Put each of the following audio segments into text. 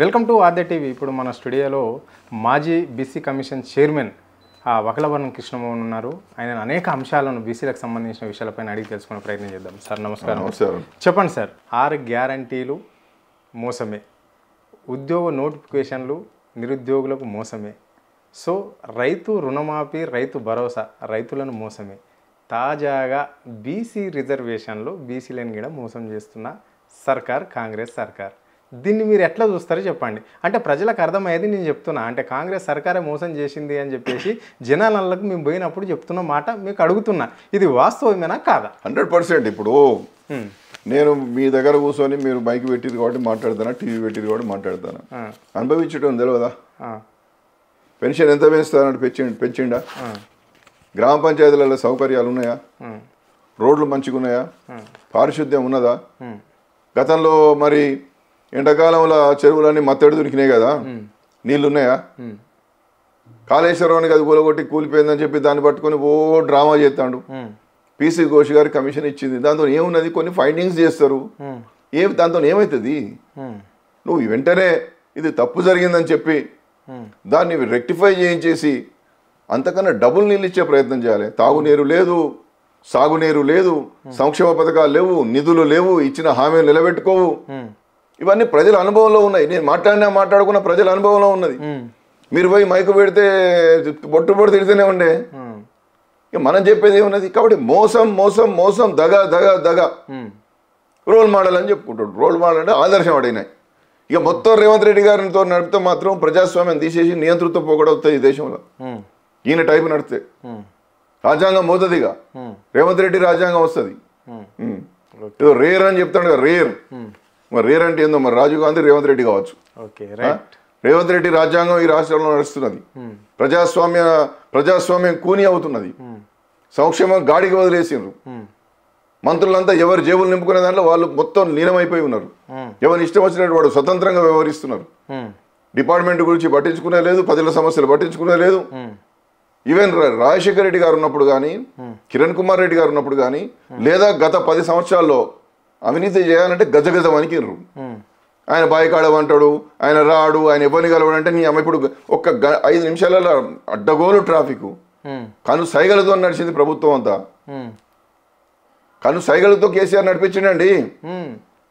Welcome to ఆర్దే TV. ఇప్పుడు మన స్టూడియోలో మాజీ బీసీ కమిషన్ చైర్మన్ వకలవరం కృష్ణమోహన్ ఉన్నారు. ఆయన అనేక అంశాలను బీసీలకు సంబంధించిన విషయాలపైన అడిగి తెలుసుకునే ప్రయత్నం చేద్దాం. సార్ నమస్కారం. చెప్పండి సార్, 6 గ్యారంటీలు మోసమే, ఉద్యోగ నోటిఫికేషన్లు నిరుద్యోగులకు మోసమే, సో రైతు రుణమాఫీ, రైతు భరోసా రైతులను మోసమే, తాజాగా బీసీ రిజర్వేషన్లు బీసీలను కూడా మోసం చేస్తున్న సర్కార్ కాంగ్రెస్ సర్కార్. దీన్ని మీరు ఎట్లా చూస్తారో చెప్పండి. అంటే ప్రజలకు అర్థమయ్యేది నేను చెప్తున్నా. అంటే కాంగ్రెస్ సర్కారే మోసం చేసింది అని చెప్పేసి జనాలకు మేము పోయినప్పుడు చెప్తున్న మాట మీకు అడుగుతున్నా, ఇది వాస్తవమేనా కాదా? 100%. ఇప్పుడు నేను మీ దగ్గర కూర్చొని మీరు మైక్ పెట్టింది కాబట్టి మాట్లాడతానా, టీవీ పెట్టింది కాబట్టి మాట్లాడతానా? అనుభవించడం తెలియదా? పెన్షన్ ఎంత పెంచుతానంటే పెంచిండా? గ్రామ పంచాయతీలలో సౌకర్యాలు ఉన్నాయా? రోడ్లు మంచిగా ఉన్నాయా? పారిశుద్ధ్యం ఉన్నదా? గతంలో మరి ఎండాకాలంలో చెరువులన్నీ మత్తడి దొరికినాయి కదా, నీళ్ళు ఉన్నాయా? కాళేశ్వరానికి అది కూలగొట్టి కూలిపోయిందని చెప్పి దాన్ని పట్టుకొని డ్రామా చేస్తాడు. పీసీ ఘోష్ గారి కమిషన్ ఇచ్చింది, దాంతో ఏమున్నది? కొన్ని ఫైండింగ్స్ చేస్తారు, దాంతో ఏమవుతుంది? నువ్వు వెంటనే ఇది తప్పు జరిగిందని చెప్పి దాన్ని రెక్టిఫై చేయించేసి అంతకన్నా డబుల్ నీళ్ళు ఇచ్చే ప్రయత్నం చేయాలి. తాగునీరు లేదు, సాగునీరు లేదు, సంక్షేమ పథకాలు లేవు, నిధులు లేవు, ఇచ్చిన హామీలు నిలబెట్టుకోవు. ఇవన్నీ ప్రజల అనుభవంలో ఉన్నాయి. నేను మాట్లాడుకున్న ప్రజల అనుభవంలో ఉన్నది. మీరు పోయి మైకు పెడితే బొట్టు తిడితేనే ఉండే. ఇక మనం చెప్పేది ఏమున్నది? కాబట్టి మోసం మోసం మోసం, దగ రోల్ మోడల్ అని చెప్పుకుంటాడు. రోల్ మోడల్ అంటే ఆదర్శం అడిగినాయి. ఇక మొత్తం రేవంత్ రెడ్డి గారితో నడిపితే మాత్రం ప్రజాస్వామ్యం తీసేసి నియంతృత్వం పోగొడవుతాయి ఈ దేశంలో. ఈయన టైపు నడితే రాజ్యాంగం పోతుంది. ఇక రేవంత్ రెడ్డి రాజ్యాంగం వస్తుంది. ఏదో రేర్ అని చెప్తాడు కదా, రేర్. మరి రేర్ అంటే ఏందో? మరి రాజీవ్ గాంధీ రేవంత్ రెడ్డి కావచ్చు. రేవంత్ రెడ్డి రాజ్యాంగం ఈ రాష్ట్రంలో నడుస్తున్నది. ప్రజాస్వామ్యం కూని అవుతున్నది. సంక్షేమం గాడికి వదిలేసిండ్రు. మంత్రులంతా ఎవరు జేబులు నింపుకునే దాంట్లో వాళ్ళు మొత్తం లీనమైపోయి ఉన్నారు. ఎవరు ఇష్టం వచ్చినట్టు వాడు స్వతంత్రంగా వ్యవహరిస్తున్నారు. డిపార్ట్మెంట్ గురించి పట్టించుకునే లేదు, ప్రజల సమస్యలు పట్టించుకునే లేదు. ఈవెన్ రాజశేఖర రెడ్డి గారు ఉన్నప్పుడు కానీ, కిరణ్ కుమార్ రెడ్డి గారు ఉన్నప్పుడు కానీ, లేదా గత 10 సంవత్సరాల్లో అవినీతి చేయాలంటే గజగజ వణికిర్రు. ఆయన బాయికాడమంటాడు, ఆయన రాడు, ఆయన ఎవరిని కలవడంటే నీ అమ్మ. ఇప్పుడు ఒక్క 5 నిమిషాలలో అడ్డగోలు ట్రాఫిక్ కను సైగలతో నడిచింది ప్రభుత్వం అంతా. కను సైగలతో కేసీఆర్ నడిపించిండండి.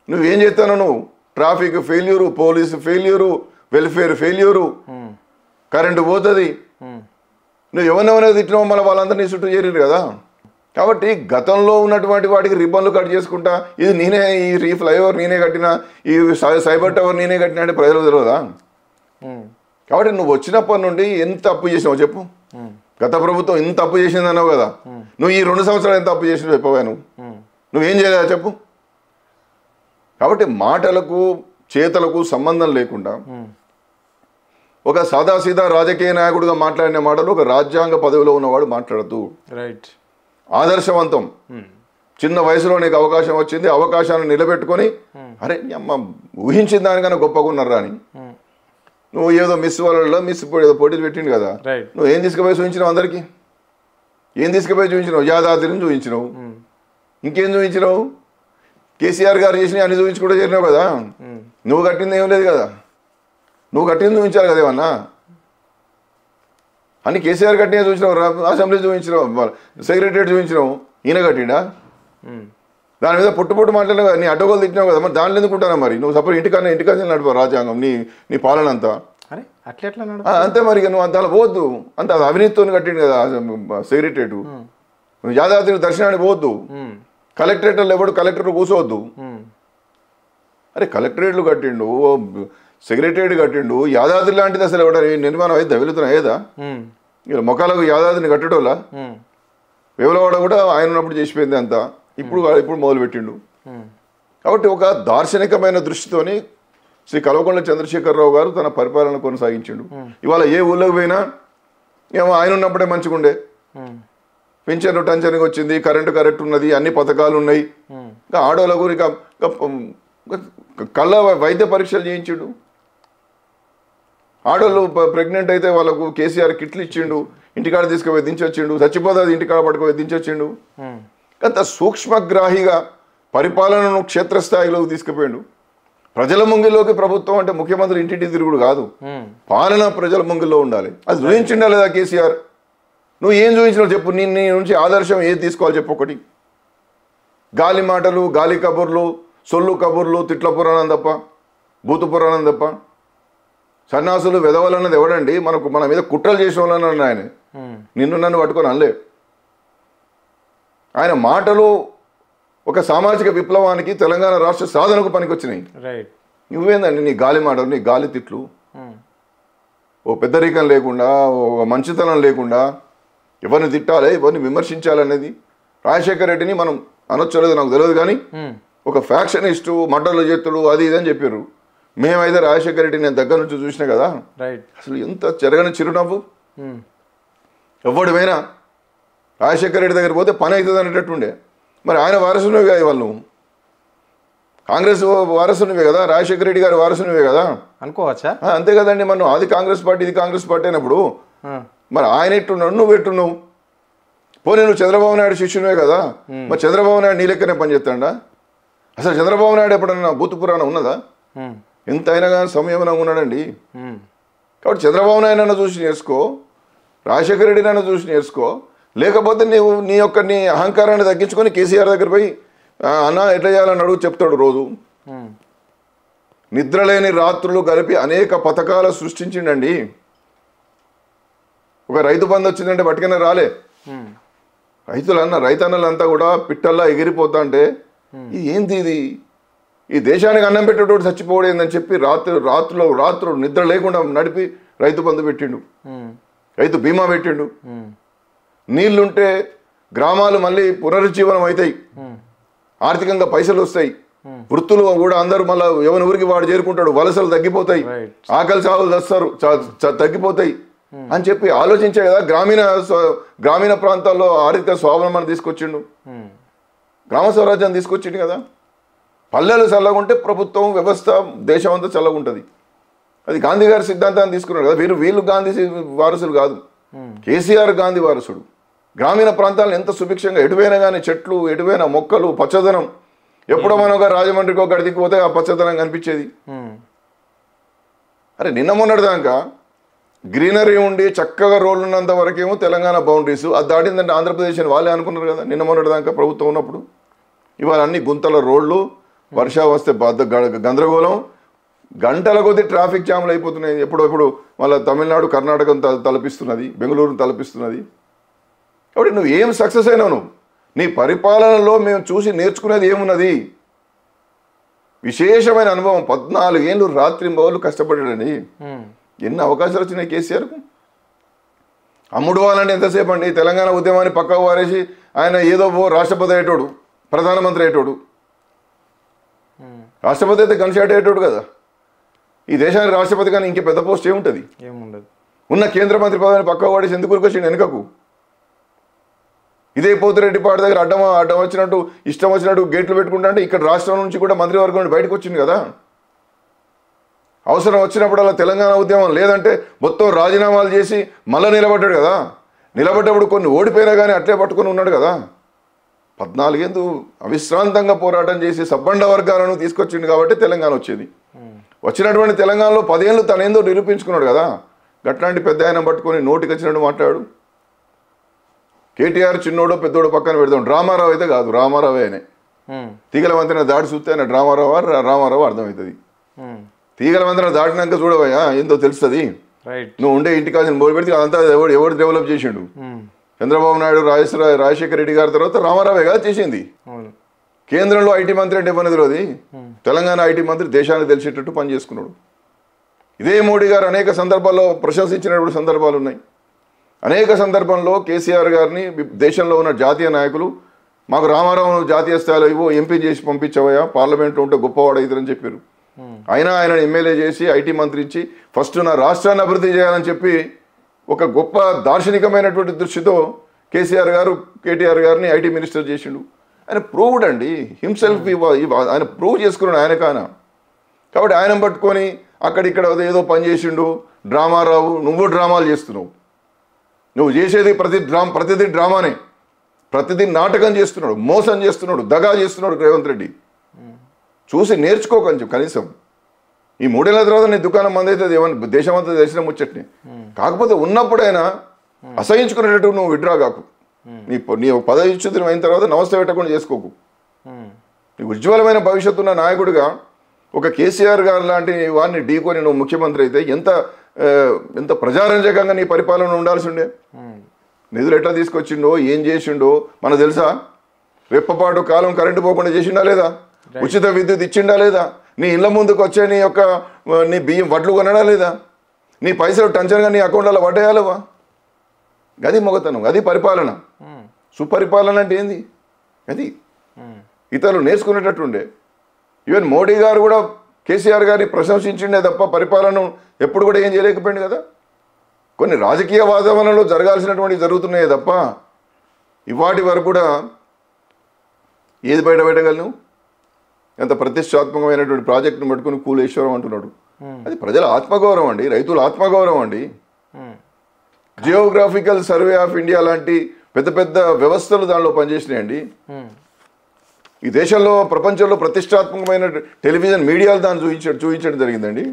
నువ్వేం చేస్తాను? నువ్వు traffic failure, police failure, welfare failure, current పోతుంది. నువ్వు ఎవరినెవరైనా తిట్టినావు, మళ్ళీ వాళ్ళందరినీ చుట్టూ చేరారు కదా. కాబట్టి గతంలో ఉన్నటువంటి వాటికి రిబ్బన్లు కట్ చేసుకుంటా, ఇది నేనే, ఈ ఫ్లైఓవర్ నేనే కట్టినా, ఈ సైబర్ టవర్ నేనే కట్టినా అంటే ప్రజలకు తెలియదా? కాబట్టి నువ్వు వచ్చినప్పటి నుండి ఎంత అప్పు చేసినావు చెప్పు. గత ప్రభుత్వం ఇంత అప్పు చేసింది అన్నావు కదా, నువ్వు ఈ 2 సంవత్సరాలు ఎంత అప్పు చేసినావు చెప్పవా? నువ్వేం చేయలేదా చెప్పు. కాబట్టి మాటలకు చేతలకు సంబంధం లేకుండా ఒక సాదాసీదా రాజకీయ నాయకుడిగా మాట్లాడిన మాటలు ఒక రాజ్యాంగ పదవిలో ఉన్నవాడు మాట్లాడద్దు. రైట్. ఆదర్శవంతం. చిన్న వయసులో నీకు అవకాశం వచ్చింది, అవకాశాన్ని నిలబెట్టుకొని అరే అమ్మ ఊహించిన దానికన్నా గొప్పగా ఉన్నారా అని. నువ్వు ఏదో మిస్ వాళ్ళలో ఏదో పోటీలు పెట్టిండు కదా, నువ్వు ఏం తీసుకుపోయి చూపించినావు? అందరికీ ఏం తీసుకుపోయి చూపించినావు? యాదాద్రిని చూపించినావు, ఇంకేం చూపించినావు? కేసీఆర్ గారు చేసినవి అన్ని చూపించుకుంటూ చేరినావు కదా. నువ్వు కట్టింది ఏం లేదు కదా, నువ్వు కట్టింది చూపించాలి కదా ఏమన్నా. అన్ని కేసీఆర్ కట్టినా చూపించినావు, అసెంబ్లీ చూపించినావు, సెక్రటరియట్ చూపించినావు. ఈయన కట్టిండా? దాని మీద పుట్టు మాట్లాడినా కదా, నీ అడ్డగోలు తిట్టినావు కదా. మరి దాంట్లో ఎందుకుంటానా? మరి నువ్వు సపోజ్ ఇంటికన్నా నడిపా రాజ్యాంగం, నీ పాలన అంతా అంతే. మరి నువ్వు అంత పోవద్దు. అంత అవినీతితో కట్టిండు కదా సెక్రటరియట్. నువ్వు యాదాద్రి దర్శనానికి పోవద్దు. కలెక్టరేట్లో ఎవడు కలెక్టర్ కూర్చోవద్దు. అరే కలెక్టరేట్లు కట్టిండు, సెక్రటరియట్ కట్టిండు, యాదాద్రి లాంటిది అసలు ఎవడ నిర్మాణం అయితే వెళుతున్నా ఏదా? ఇలా మొక్కలకు యాదాద్రిని కట్టడంలా వేములవాడ కూడా ఆయన ఉన్నప్పుడు చేసిపోయింది అంతా. ఇప్పుడు మొదలుపెట్టిండు. కాబట్టి ఒక దార్శనికమైన దృష్టితోని శ్రీ కల్వకుంట్ల చంద్రశేఖరరావు గారు తన పరిపాలన కొనసాగించిండు. ఇవాళ ఏ ఊళ్ళోకి పోయినా ఏమో ఆయన ఉన్నప్పుడే మంచిగుండే, పింఛను టెన్షన్కి వచ్చింది, కరెక్ట్ ఉన్నది, అన్ని పథకాలు ఉన్నాయి. ఇంకా ఆడోళ్ళకు ఇక కళ్ళ వైద్య పరీక్షలు చేయించిండు. ఆడోళ్ళు ప్రెగ్నెంట్ అయితే వాళ్ళకు కేసీఆర్ కిట్లు ఇచ్చిండు, ఇంటికాడ తీసుకుపోయి దించొచ్చిండు. చచ్చిపోతుంది ఇంటికాడ పట్టుకుపోయి దించొచ్చిండు. అంత సూక్ష్మగ్రాహిగా పరిపాలనను క్షేత్రస్థాయిలోకి తీసుకుపోయిండు. ప్రజల ముంగిలోకి ప్రభుత్వం అంటే ముఖ్యమంత్రి ఇంటింటి తిరుగుడు కాదు, పాలన ప్రజల ముంగిలో ఉండాలి. అది చూపించిండా లేదా కేసీఆర్? నువ్వు ఏం చూపించినావు చెప్పు. నీ నుంచి ఆదర్శం ఏది తీసుకోవాలి చెప్పు. ఒకటి గాలి మాటలు, గాలి కబుర్లు, సొల్లు కబుర్లు, తిట్ల పురాణం తప్ప, భూత పురాణం తప్ప. సన్యాసులు వెదవలన్నది ఎవడండి? మన మీద కుట్రలు చేసిన వాళ్ళని ఆయన నిన్ను నన్ను పట్టుకొని అనలే. ఆయన మాటలు ఒక సామాజిక విప్లవానికి, తెలంగాణ రాష్ట్ర సాధనకు పనికొచ్చినాయి. నువ్వేందండి నీ గాలి మాటలు, నీ గాలి తిట్లు, ఓ పెద్దరికం లేకుండా, ఓ మంచితనం లేకుండా ఎవరిని తిట్టాలి, ఎవరిని విమర్శించాలనేది. రాజశేఖర రెడ్డిని మనం అనొచ్చలేదు నాకు తెలియదు, కానీ ఒక ఫ్యాక్షనిస్టు, మడ్డలు చేతుడు, అది ఇది అని చెప్పారు. మేమైతే రాజశేఖర రెడ్డి నేను దగ్గర నుంచి చూసినా కదా, అసలు ఎంత చెరగని చిరునవ్వు. ఎవడిపోయినా రాజశేఖర రెడ్డి దగ్గర పోతే పని అవుతుంది అనేటట్టుండే. మరి ఆయన వారసునివే కదా వాళ్ళు, కాంగ్రెస్ వారసునివే కదా, రాజశేఖర రెడ్డి గారి వారసునివే కదా అనుకోవచ్చా? అంతే కదండి. మనం అది కాంగ్రెస్ పార్టీ, ఇది కాంగ్రెస్ పార్టీ అయినప్పుడు మరి ఆయన ఎట్టున్నాడు, నువ్వు ఎట్టున్నావు. పోనీ నువ్వు చంద్రబాబు నాయుడు శిష్యునివే కదా, మరి చంద్రబాబు నాయుడు నీ లెక్కనే పనిచేస్తాడా? అసలు చంద్రబాబు నాయుడు ఎప్పుడన్నా భూత పురాణం ఉన్నదా? ఎంత అయినా కానీ సంయమనంగా ఉన్నాడండి. కాబట్టి చంద్రబాబు నాయుడు నన్ను చూసి నేర్చుకో, రాజశేఖర రెడ్డి నన్ను చూసి నేర్చుకో. లేకపోతే నీవు నీ అహంకారాన్ని తగ్గించుకొని కేసీఆర్ దగ్గర పోయి అన్న ఎట్లా చేయాలని అడుగు, చెప్తాడు. రోజు నిద్రలేని రాత్రులు కలిపి అనేక పథకాలు సృష్టించిండండి. ఒక రైతు బంధు వచ్చిందంటే పట్టుకనే రాలే. రైతన్నలంతా కూడా పిట్టల్లా ఎగిరిపోతా అంటే ఇది ఏంది, ఇది ఈ దేశానికి అన్నం పెట్టేటోడు చచ్చిపోవడేందని చెప్పి రాత్రులు నిద్ర లేకుండా నడిపి రైతు బంధు పెట్టిండు, రైతు బీమా పెట్టిండు. నీళ్లుంటే గ్రామాలు మళ్ళీ పునరుజ్జీవనం అవుతాయి, ఆర్థికంగా పైసలు వస్తాయి, వృత్తులు కూడా అందరూ మళ్ళీ ఎవరి ఊరికి వాడు చేరుకుంటాడు, వలసలు తగ్గిపోతాయి, ఆకలి చావులు తెస్తారు తగ్గిపోతాయి అని చెప్పి ఆలోచించే కదా గ్రామీణ ప్రాంతాల్లో ఆర్థిక స్వావలంబన తీసుకొచ్చిండు, గ్రామ స్వరాజ్యాన్ని తీసుకొచ్చిండు కదా. పల్లెలు చల్లగుంటే ప్రభుత్వం వ్యవస్థ దేశం అంతా చల్లగుంటుంది. అది గాంధీ గారి సిద్ధాంతాన్ని తీసుకున్నాడు కదా. వీళ్ళు గాంధీ వారసులు కాదు, కేసీఆర్ గాంధీ వారసుడు. గ్రామీణ ప్రాంతాలను ఎంత సుభిక్షంగా, ఎటువైనా కానీ చెట్లు, ఎటువైనా మొక్కలు, పచ్చదనం. ఎప్పుడో మనం ఒక రాజమండ్రికి ఒక గడికి పోతే ఆ పచ్చదనం కనిపించేది. అరే నిన్న మొన్నటి దాకా గ్రీనరీ ఉండి చక్కగా రోడ్లు ఉన్నంత వరకేమో తెలంగాణ బౌండరీస్, అది దాటిందంటే ఆంధ్రప్రదేశ్ అని వాళ్ళే అనుకున్నారు కదా నిన్న మొన్నటి దాకా ప్రభుత్వం ఉన్నప్పుడు. ఇవాళ అన్ని గుంతల రోడ్లు, వర్షా వస్తే గందరగోళం, గంటల కొద్దీ ట్రాఫిక్ జామ్లు అయిపోతున్నాయి. ఎప్పుడెప్పుడు మళ్ళీ తమిళనాడు, కర్ణాటకను తలపిస్తున్నది, బెంగళూరును తలపిస్తున్నది. కాబట్టి నువ్వు ఏం సక్సెస్ అయినావు? నువ్వు నీ పరిపాలనలో మేము చూసి నేర్చుకునేది ఏమున్నది? విశేషమైన అనుభవం. 14 ఏళ్ళు రాత్రింబవళ్ళు కష్టపడాడండి. ఎన్ని అవకాశాలు వచ్చినాయి కేసీఆర్కు. అమ్ముడు వాళ్ళంటే ఎంతసేపు అండి? తెలంగాణ ఉద్యమాన్ని పక్కకు వారేసి ఆయన ఏదో రాష్ట్రపతి అయ్యేటోడు, ప్రధానమంత్రి అయ్యేటోడు. రాష్ట్రపతి అయితే గన్షాట్ అయ్యేటోడు కదా. ఈ దేశానికి రాష్ట్రపతి కానీ ఇంకే పెద్ద పోస్ట్ ఏముంటుంది? ఏముండదు. ఉన్న కేంద్ర మంత్రి పదవిని పక్కకు వాడేసి ఎందుకు వచ్చిండు వెనుకకు? ఇదే పోతిరెడ్డిపాటి దగ్గర అడ్డం వచ్చినట్టు ఇష్టం వచ్చినట్టు గేట్లు పెట్టుకుంటా అంటే ఇక్కడ రాష్ట్రం నుంచి కూడా మంత్రివర్గం నుండి బయటకు వచ్చింది కదా. అవసరం వచ్చినప్పుడు అలా తెలంగాణ ఉద్యమం లేదంటే మొత్తం రాజీనామాలు చేసి మళ్ళీ నిలబడ్డాడు కదా. నిలబడ్డప్పుడు కొన్ని ఓడిపోయినా కానీ అట్లే పట్టుకొని ఉన్నాడు కదా. 14 ఏళ్ళు అవిశ్రాంతంగా పోరాటం చేసి సబ్బండ వర్గాలను తీసుకొచ్చిండు కాబట్టి తెలంగాణ వచ్చేది. వచ్చినటువంటి తెలంగాణలో 10 ఏళ్ళు తనేందో నిరూపించుకున్నాడు కదా. గట్లాంటి పెద్ద ఆయన పట్టుకొని నోటికి వచ్చినట్టు మాట్లాడు. కేటీఆర్ చిన్నోడో పెద్దోడో పక్కన పెడతాం. రామారావు అయితే కాదు, రామారావే ఆయనే. తీగల వంతెన దాడి చూస్తే ఆయన రామారావు అర్థమవుతుంది. తీగల వంతెన దాటినాక చూడవయ్యా ఏందో తెలుస్తుంది. నువ్వు ఉండే ఇంటి కాల్సిన మొదలు పెడితే అదంతా ఎవడు డెవలప్ చేసిండు? చంద్రబాబు నాయుడు, రాజశేఖర రెడ్డి గారి తర్వాత రామారావే కదా చేసింది. కేంద్రంలో ఐటీ మంత్రి అంటే ఇవ్వనిది రోజు. తెలంగాణ ఐటీ మంత్రి దేశానికి తెలిసేటట్టు పనిచేసుకున్నాడు. ఇదే మోడీ గారు అనేక సందర్భాల్లో ప్రశంసించినటువంటి సందర్భాలు ఉన్నాయి. అనేక సందర్భంలో కేసీఆర్ గారిని దేశంలో ఉన్న జాతీయ నాయకులు మాకు రామారావును జాతీయ స్థాయిలో ఇవ్వు, ఎంపీ చేసి పంపించవయ్యా, పార్లమెంట్లో ఉంటే గొప్పవాడు అవుతారని చెప్పారు. అయినా ఆయన ఎమ్మెల్యే చేసి ఐటీ మంత్రి ఇచ్చి ఫస్ట్ నా రాష్ట్రాన్ని అభివృద్ధి చేయాలని చెప్పి ఒక గొప్ప దార్శనికమైనటువంటి దృష్టితో కేటీఆర్ గారిని ఐటీ మినిస్టర్ చేసిండు. ఆయన ప్రూవ్డ్ అండి హిమ్సెల్ఫ్. ఆయన ప్రూవ్ చేసుకున్నాడు ఆయన కాన. కాబట్టి ఆయన పట్టుకొని అక్కడిక్కడ ఏదో పని చేసిండు. డ్రామారావు, నువ్వు డ్రామాలు చేస్తున్నావు. నువ్వు చేసేది ప్రతిదీ డ్రామానే, ప్రతిదీ నాటకం చేస్తున్నాడు, మోసం చేస్తున్నాడు, దగా చేస్తున్నాడు రేవంత్ రెడ్డి. చూసి నేర్చుకో కొంచెం కనీసం. ఈ 3 ఏళ్ల తర్వాత నీ దుకాణం మంది అవుతుంది ఏమన్నా దేశం అంతా తెలిసిన ముచ్చట్ని. కాకపోతే ఉన్నప్పుడైనా అసహించుకునేటట్టు నువ్వు విడ్రా కాకు. నీ పదవిచ్యుతం అయిన తర్వాత నమస్తే పెట్టకుండా చేసుకోకు. నీ ఉజ్వలమైన భవిష్యత్తు ఉన్న నాయకుడిగా ఒక కేసీఆర్ గారు లాంటి వాడిని ఢీకొని నువ్వు ముఖ్యమంత్రి అయితే ఎంత ప్రజారంజకంగా నీ పరిపాలన ఉండాల్సి ఉండే. నిధులు ఎట్లా తీసుకొచ్చిండో ఏం చేసిండో మనకు తెలుసా? రెప్పపాటు కాలం కరెంటు పోకుండా చేసిండా లేదా? ఉచిత విద్యుత్ ఇచ్చిండా లేదా? నీ ఇళ్ళ ముందుకు వచ్చే నీ బియ్యం వడ్లు కొనడా లేదా? నీ పైసలు టెన్షన్గా నీ అకౌంట్లో పడ్డాయాలవా? అది మొగతనం, అది పరిపాలన. సుపరిపాలన అంటే ఏంది? అది ఇతరులు నేర్చుకునేటట్టుండే. ఈవెన్ మోడీ గారు కూడా కేసీఆర్ గారిని ప్రశంసించిండే తప్ప పరిపాలన ఎప్పుడు కూడా ఏం చేయలేకపోయింది కదా. కొన్ని రాజకీయ వాతావరణంలో జరగాల్సినటువంటివి జరుగుతున్నాయే తప్ప ఇవాటి వరకు కూడా ఏది బయట పెట్టగలను? ఎంత ప్రతిష్టాత్మకమైనటువంటి ప్రాజెక్టును పట్టుకుని కూలేశ్వరం అంటున్నాడు. అది ప్రజల ఆత్మగౌరవం అండి, రైతుల ఆత్మగౌరవం అండి. జియోగ్రాఫికల్ సర్వే ఆఫ్ ఇండియా లాంటి పెద్ద పెద్ద వ్యవస్థలు దానిలో పనిచేసినాయండి. ఈ దేశంలో ప్రపంచంలో ప్రతిష్టాత్మకమైన టెలివిజన్ మీడియాలు దాన్ని చూపించడం జరిగిందండి.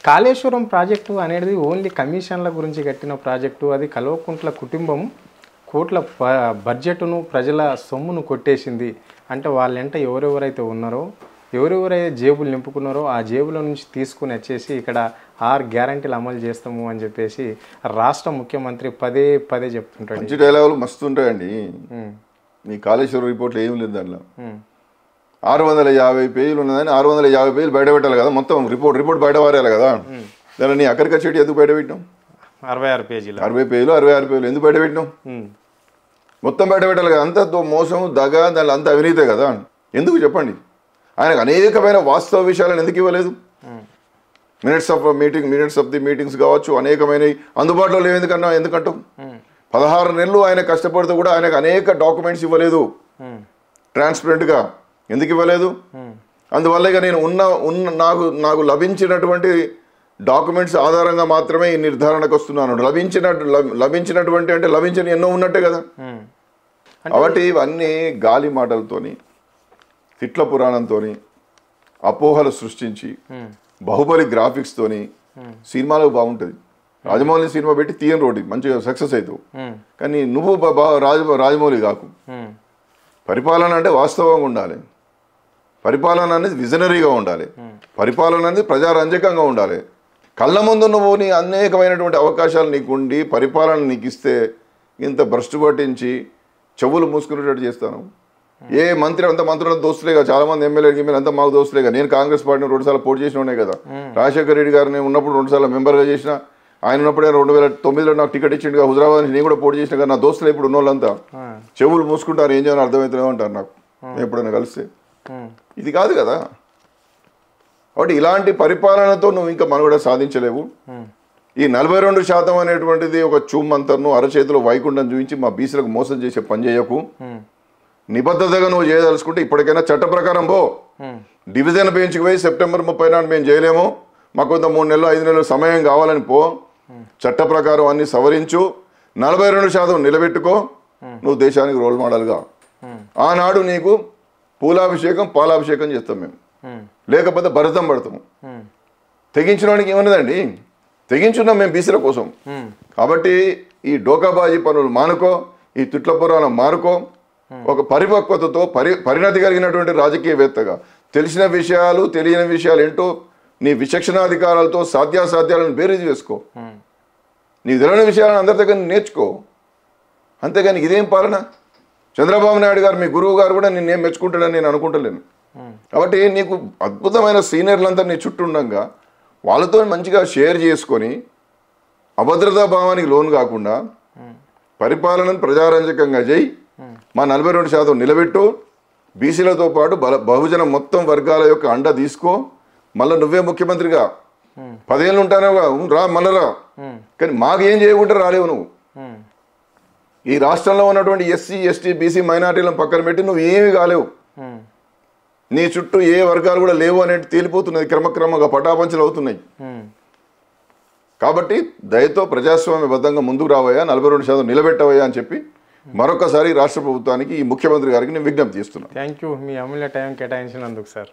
కాళేశ్వరం ప్రాజెక్టు అనేది ఓన్లీ కమిషన్ల గురించి కట్టిన ప్రాజెక్టు. అది కల్వకుంట్ల కుటుంబం కోట్ల బడ్జెట్ను ప్రజల సొమ్మును కొట్టేసింది. అంటే వాళ్ళంట ఎవరెవరైతే ఉన్నారో, ఎవరెవరైతే జేబులు నింపుకున్నారో ఆ జేబుల నుంచి తీసుకుని వచ్చేసి ఇక్కడ 6 గ్యారంటీలు అమలు చేస్తాము అని చెప్పేసి రాష్ట్ర ముఖ్యమంత్రి పదే పదే చెప్తుంటాడు. మంచి డైలాగులు మస్తు ఉంటాయండి. మీ కాళేశ్వరం రిపోర్ట్లో ఏం లేదు దాంట్లో. 650 పేజీలు ఉన్నదని 650 పేజీలు బయట పెట్టాలి కదా. మొత్తం రిపోర్ట్ బయట పారేయాలి కదా. దాన్ని నీ అక్కడికి చెట్టు ఎందుకు బయట పెట్టినాం? 66 పేజీలు 66 పేజీలు ఎందుకు బయట పెట్టినాం? మొత్తం బయట పెట్టాలి కదా. అంత మోసం దగ దానిలో అంత అవినీతే కదా. ఎందుకు చెప్పండి? ఆయనకు అనేకమైన వాస్తవ విషయాలను ఎందుకు ఇవ్వలేదు? మినిట్స్ ఆఫ్ ది మీటింగ్స్ కావచ్చు, అనేకమైనవి అందుబాటులో లేవు. ఎందుకంటాం 16 నెలలు ఆయన కష్టపడుతూ కూడా ఆయనకు అనేక డాక్యుమెంట్స్ ఇవ్వలేదు ట్రాన్స్పరెంట్గా. ఎందుకు ఇవ్వలేదు? అందువల్ల ఇక నేను నాకు లభించినటువంటి డాక్యుమెంట్స్ ఆధారంగా మాత్రమే ఈ నిర్ధారణకు వస్తున్నాను. లభించినటువంటి అంటే లభించిన ఎన్నో ఉన్నట్టే కదా. కాబట్టి ఇవన్నీ గాలి మాటలతోని, తిట్ల పురాణంతోని, అపోహలు సృష్టించి, బాహుబలి గ్రాఫిక్స్తోని సినిమాలకు బాగుంటుంది. రాజమౌళి సినిమా పెట్టి తీయని రోడ్డు మంచిగా సక్సెస్ అవుతావు. కానీ నువ్వు రాజమౌళి కాకు. పరిపాలన అంటే వాస్తవంగా ఉండాలి. పరిపాలన అనేది విజనరీగా ఉండాలి. పరిపాలన అనేది ప్రజారంజకంగా ఉండాలి. కళ్ళ ముందు నువ్వు నీ అనేకమైనటువంటి అవకాశాలు నీకుండి పరిపాలన నీకు ఇస్తే ఇంత భ్రష్టు పట్టించి చెవులు మూసుకునేటట్టు చేస్తాను. ఏ మంత్రి అంత మంత్రులంతా దోస్తులేగా, చాలామంది ఎమ్మెల్యేలు అంతా మాకు దోస్తులేగా. నేను కాంగ్రెస్ పార్టీని 2 సార్లు పోటీ చేసిన ఉన్నాయి కదా. రాజశేఖర రెడ్డి గారిని ఉన్నప్పుడు 2 సార్లు మెంబర్గా చేసిన. ఆయన ఉన్నప్పుడే 2009లో నాకు టికెట్ ఇచ్చిండుగా హుజరాబాద్ నుంచి. నేను కూడా పోటీ చేసిన కదా. నా దోస్తులు ఇప్పుడు ఉన్న వాళ్ళంతా చెవులు మూసుకుంటారు, ఏం చేయాలని అర్థమవుతుందో అంటారు నాకు ఎప్పుడైనా కలిస్తే. ఇది కాదు కదా. కాబట్టి ఇలాంటి పరిపాలనతో నువ్వు ఇంకా మనుగడ సాధించలేవు. ఈ 42% అనేటువంటిది ఒక చూమంతర్ను అరచేతిలో వైకుంఠం చూపించి మా బీసీలకు మోసం చేసే పని చేయకు. నిబద్ధతగా నువ్వు చేయదలుచుకుంటే ఇప్పటికైనా చట్ట ప్రకారం పో. డివిజన్ బెంచ్కి పోయి సెప్టెంబర్ 30 నాడు మేము చేయలేము, మాకు కొంత 3 నెలలు 5 నెలలు సమయం కావాలని పో. చట్ట ప్రకారం అన్ని సవరించు, 42% నిలబెట్టుకో. నువ్వు దేశానికి రోల్ మోడల్గా. ఆనాడు నీకు పూలాభిషేకం పాలాభిషేకం చేస్తాం మేము, లేకపోతే భరతం పడతాము. తెగించిన వాడికి ఏమన్నదండి? తెగించున్నాం మేము బీసీల కోసం. కాబట్టి ఈ డోకాబాజీ పనులు మానుకో, ఈ తిట్ల పురాణం మానుకో. ఒక పరిపక్వతతో పరిణతి కలిగినటువంటి రాజకీయవేత్తగా తెలిసిన విషయాలు తెలియని విషయాలు ఏంటో నీ విచక్షణాధికారాలతో సాధ్యాసాధ్యాలను బేరీజు వేసుకో. నీకు తెలియని విషయాలను అందరి దగ్గర నేర్చుకో. అంతేగాని ఇదేం పాలన? చంద్రబాబు నాయుడు గారు మీ గురువు గారు కూడా నిన్నేం మెచ్చుకుంటాడని నేను అనుకుంటలేను. కాబట్టి నీకు అద్భుతమైన సీనియర్లంతా నీ చుట్టూ ఉండగా వాళ్ళతో మంచిగా షేర్ చేసుకొని అభద్రతా భావానికి లోను కాకుండా పరిపాలనను ప్రజారంజకంగా చేయి. మా 42% నిలబెట్టు. బీసీలతో పాటు బహుజన మొత్తం వర్గాల యొక్క అండ తీసుకో. మళ్ళీ నువ్వే ముఖ్యమంత్రిగా 10 ఏళ్ళు ఉంటానేవుగా, రా మళ్ళీ రా. కానీ మాకు ఏం చేయకుండా రాలేవు నువ్వు. ఈ రాష్ట్రంలో ఉన్నటువంటి ఎస్సీ ఎస్టీ బీసీ మైనార్టీలను పక్కన పెట్టి నువ్వు ఏమీ కాలేవు. నీ చుట్టూ ఏ వర్గాలు కూడా లేవు అనేది తేలిపోతున్నది. క్రమక్రమంగా పటాపంచలు అవుతున్నాయి. కాబట్టి దయతో ప్రజాస్వామ్యబద్ధంగా ముందుకు రావయ్యా, 42% నిలబెట్టవయ్యా అని చెప్పి మరొకసారి రాష్ట్ర ప్రభుత్వానికి ఈ ముఖ్యమంత్రి గారికి నేను విజ్ఞప్తి చేస్తున్నాను. థ్యాంక్ యూ మీ అమూల్య టైం కేటాయించినందుకు సార్.